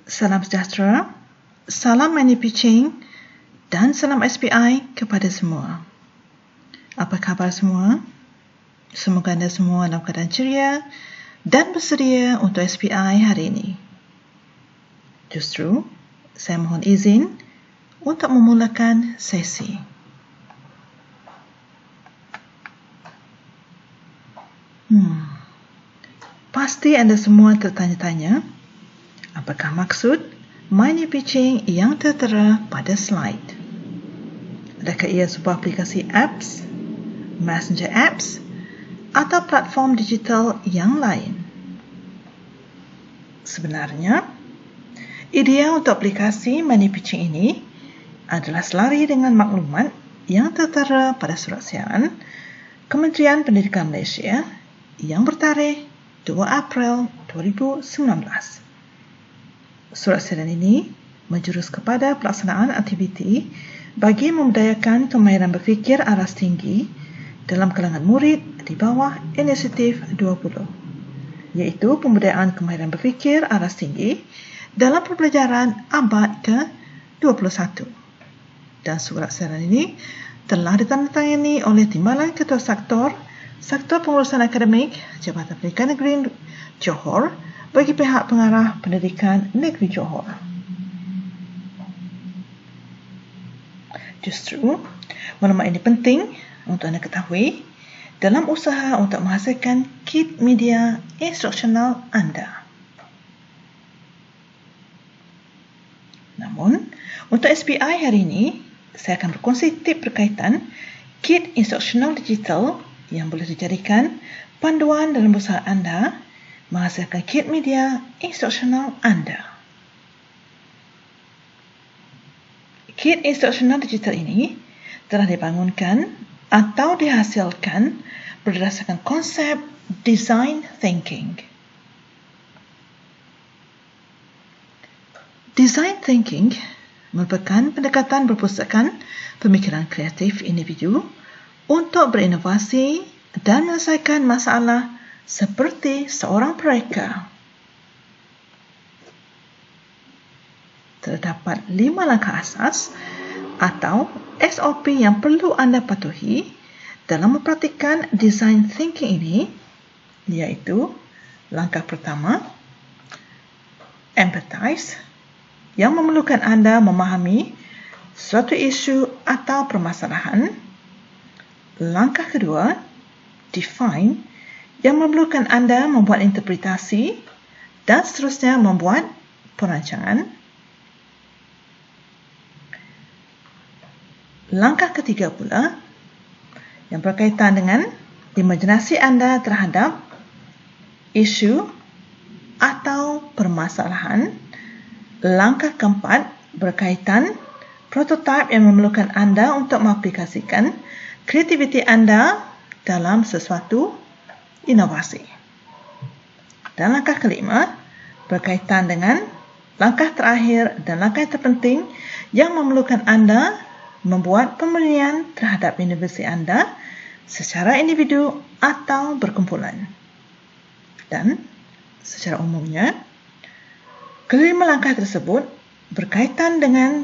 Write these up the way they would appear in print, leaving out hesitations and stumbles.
Salam sejahtera, salam money pitching dan salam SPI kepada semua. Apa khabar semua? Semoga anda semua dalam keadaan ceria dan bersedia untuk SPI hari ini. Justru, saya mohon izin untuk memulakan sesi. Pasti anda semua tertanya-tanya, apakah maksud money pitching yang tertera pada slide? Adakah ia sebuah aplikasi apps, messenger apps atau platform digital yang lain? Sebenarnya, idea untuk aplikasi money pitching ini adalah selari dengan maklumat yang tertera pada surat siaran Kementerian Pendidikan Malaysia yang bertarikh 2 April 2019. Surat siaran ini menjurus kepada pelaksanaan aktiviti bagi memberdayakan kemahiran berfikir aras tinggi dalam kalangan murid di bawah inisiatif 20, iaitu pemberdayaan kemahiran berfikir aras tinggi dalam pembelajaran abad ke-21. Dan surat siaran ini telah ditandatangani oleh Timbalan Ketua Sektor Pengurusan Akademik Jabatan Pendidikan Negeri Johor bagi pihak pengarah Pendidikan Negeri Johor. Justru, maklumat ini penting untuk anda ketahui dalam usaha untuk menghasilkan kit media instruksional anda. Namun, untuk SPI hari ini, saya akan berkongsi tip berkaitan kit instruksional digital yang boleh dijadikan panduan dalam usaha anda menghasilkan kit media instruksional anda. Kit instruksional digital ini telah dibangunkan atau dihasilkan berdasarkan konsep design thinking. Design thinking merupakan pendekatan berpusatkan pemikiran kreatif individu untuk berinovasi dan menyelesaikan masalah seperti seorang pereka. Terdapat 5 langkah asas atau SOP yang perlu anda patuhi dalam mempraktikkan design thinking ini, iaitu langkah pertama, empathize, yang memerlukan anda memahami suatu isu atau permasalahan. Langkah kedua, define, yang memerlukan anda membuat interpretasi dan seterusnya membuat perancangan. Langkah ketiga pula, yang berkaitan dengan imajinasi anda terhadap isu atau permasalahan. Langkah keempat berkaitan prototipe yang memerlukan anda untuk mengaplikasikan kreativiti anda dalam sesuatu inovasi. Dan langkah kelima berkaitan dengan langkah terakhir dan langkah terpenting yang memerlukan anda membuat pemurnian terhadap inovasi anda secara individu atau berkumpulan. Dan secara umumnya, kelima langkah tersebut berkaitan dengan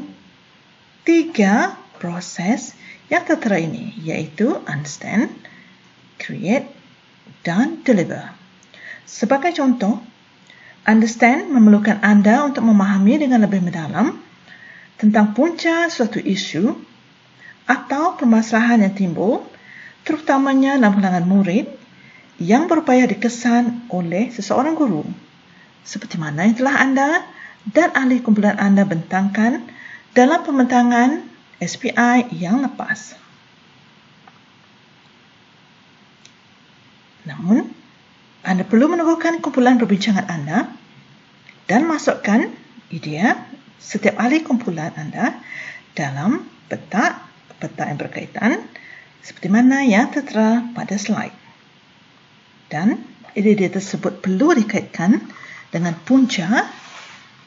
3 proses yang tertera ini, iaitu understand, create, dan deliver. Sebagai contoh, understand memerlukan anda untuk memahami dengan lebih mendalam tentang punca suatu isu atau permasalahan yang timbul, terutamanya dalam kalangan murid yang berupaya dikesan oleh seseorang guru, seperti mana yang telah anda dan ahli kumpulan anda bentangkan dalam pembentangan SPI yang lepas. Namun, anda perlu meneguhkan kumpulan perbincangan anda dan masukkan idea setiap ahli kumpulan anda dalam peta yang berkaitan seperti mana yang tertera pada slide. Dan idea tersebut perlu dikaitkan dengan punca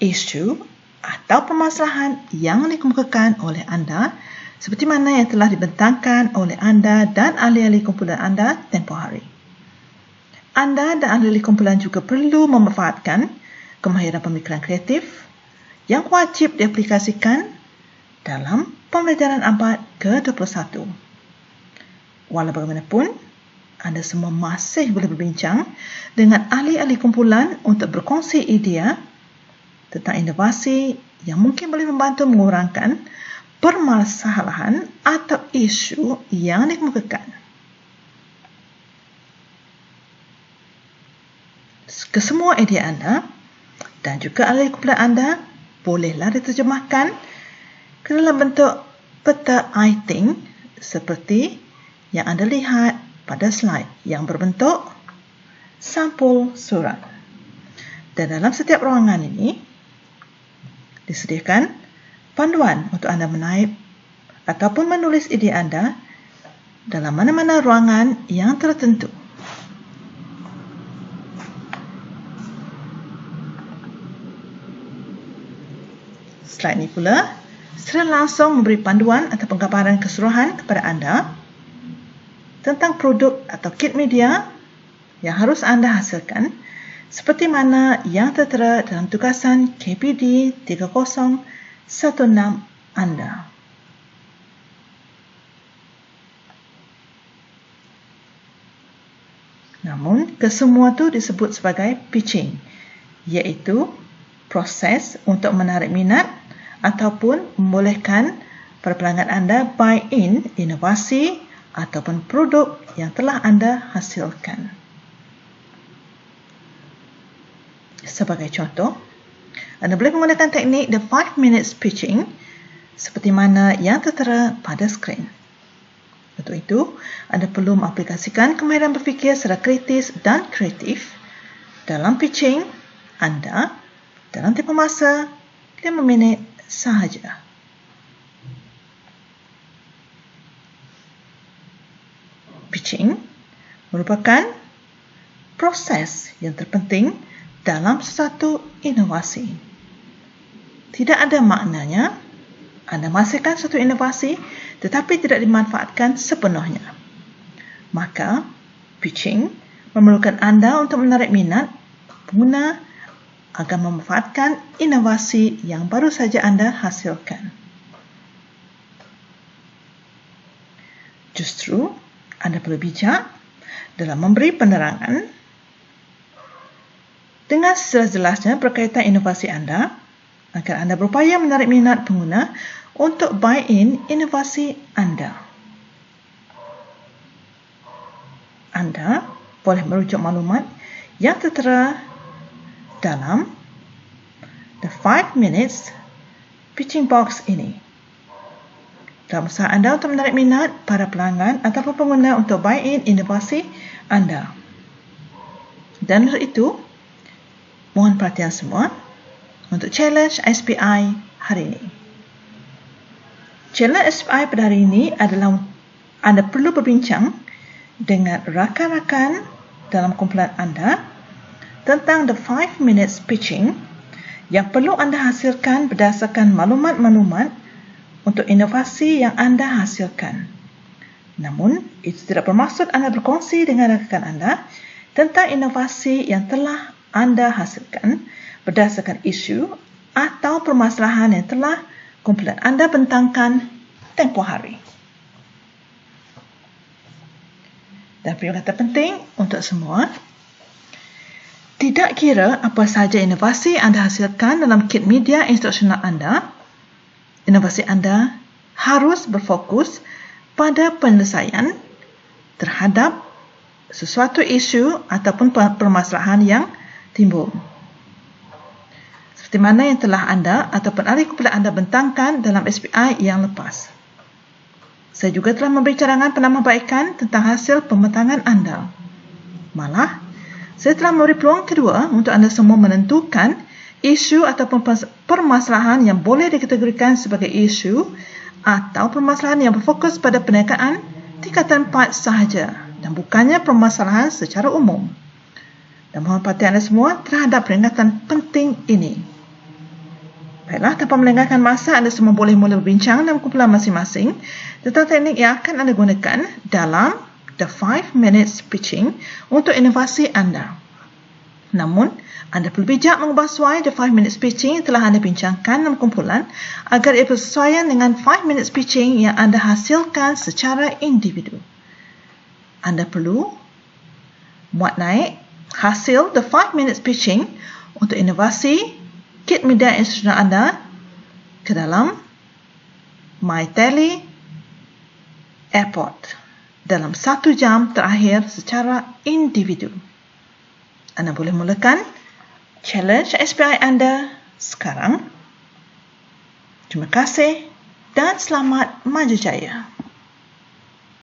isu atau permasalahan yang dikemukakan oleh anda seperti mana yang telah dibentangkan oleh anda dan ahli-ahli kumpulan anda tempoh hari. Anda dan ahli kumpulan juga perlu memanfaatkan kemahiran pemikiran kreatif yang wajib diaplikasikan dalam pembelajaran abad ke-21. Walau bagaimanapun, anda semua masih boleh berbincang dengan ahli-ahli kumpulan untuk berkongsi idea tentang inovasi yang mungkin boleh membantu mengurangkan permasalahan atau isu yang dikemukakan. Kesemua idea anda dan juga ahli kumpulan anda bolehlah diterjemahkan ke dalam bentuk peta I-Think seperti yang anda lihat pada slide yang berbentuk sampul surat. Dan dalam setiap ruangan ini disediakan panduan untuk anda menaip ataupun menulis idea anda dalam mana-mana ruangan yang tertentu. Slide ini pula secara langsung memberi panduan atau penggambaran keseluruhan kepada anda tentang produk atau kit media yang harus anda hasilkan seperti mana yang tertera dalam tugasan KPD 3016 anda. Namun, kesemua itu disebut sebagai pitching, iaitu proses untuk menarik minat ataupun membolehkan para pelanggan anda buy-in inovasi ataupun produk yang telah anda hasilkan. Sebagai contoh, anda boleh menggunakan teknik the 5 minutes pitching seperti mana yang tertera pada skrin. Untuk itu, anda perlu mengaplikasikan kemahiran berfikir secara kritis dan kreatif dalam pitching anda dalam tempoh masa 5 minit sahaja. Pitching merupakan proses yang terpenting dalam sesuatu inovasi. Tidak ada maknanya anda menghasilkan suatu inovasi tetapi tidak dimanfaatkan sepenuhnya. Maka, pitching memerlukan anda untuk menarik minat pengguna agar memanfaatkan inovasi yang baru saja anda hasilkan. Justru, anda perlu bijak dalam memberi penerangan dengan sejelas-jelasnya berkaitan inovasi anda agar anda berupaya menarik minat pengguna untuk buy-in inovasi anda. Anda boleh merujuk maklumat yang tertera dalam the 5 minutes pitching box ini. Dalam usaha anda untuk menarik minat para pelanggan ataupun pengguna untuk buy-in inovasi anda. Dan untuk itu, mohon perhatian semua untuk challenge SPI hari ini. Challenge SPI pada hari ini adalah anda perlu berbincang dengan rakan-rakan dalam kumpulan anda tentang the 5 minutes pitching yang perlu anda hasilkan berdasarkan maklumat-maklumat untuk inovasi yang anda hasilkan. Namun, itu tidak bermaksud anda berkongsi dengan rakan anda tentang inovasi yang telah anda hasilkan berdasarkan isu atau permasalahan yang telah kumpulan anda bentangkan tempoh hari. Dan peringatan penting untuk semua, tidak kira apa sahaja inovasi anda hasilkan dalam kit media instruksional anda, inovasi anda harus berfokus pada penyelesaian terhadap sesuatu isu ataupun permasalahan yang timbul. Seperti mana yang telah anda ataupun ahli kumpulan anda bentangkan dalam SPI yang lepas. Saya juga telah memberi cadangan penambahbaikan tentang hasil pembentangan anda. Malah, saya telah memberi peluang kedua untuk anda semua menentukan isu ataupun permasalahan yang boleh dikategorikan sebagai isu atau permasalahan yang berfokus pada perniagaan tingkatan 4 sahaja dan bukannya permasalahan secara umum. Dan mohon perhatian anda semua terhadap peringatan penting ini. Baiklah, tanpa melengahkan masa, anda semua boleh mula berbincang dalam kumpulan masing-masing tentang teknik yang akan anda gunakan dalam the 5 minutes pitching untuk inovasi anda. Namun, anda perlu bijak mengubah suai the 5 minutes pitching yang telah anda bincangkan dalam kumpulan agar ia bersesuaian dengan 5 minutes pitching yang anda hasilkan secara individu. Anda perlu muat naik hasil the 5 minutes pitching untuk inovasi kit media institusional anda ke dalam MyTally Airport dalam 1 jam terakhir secara individu. Anda boleh mulakan challenge SPI anda sekarang. Terima kasih dan selamat maju jaya.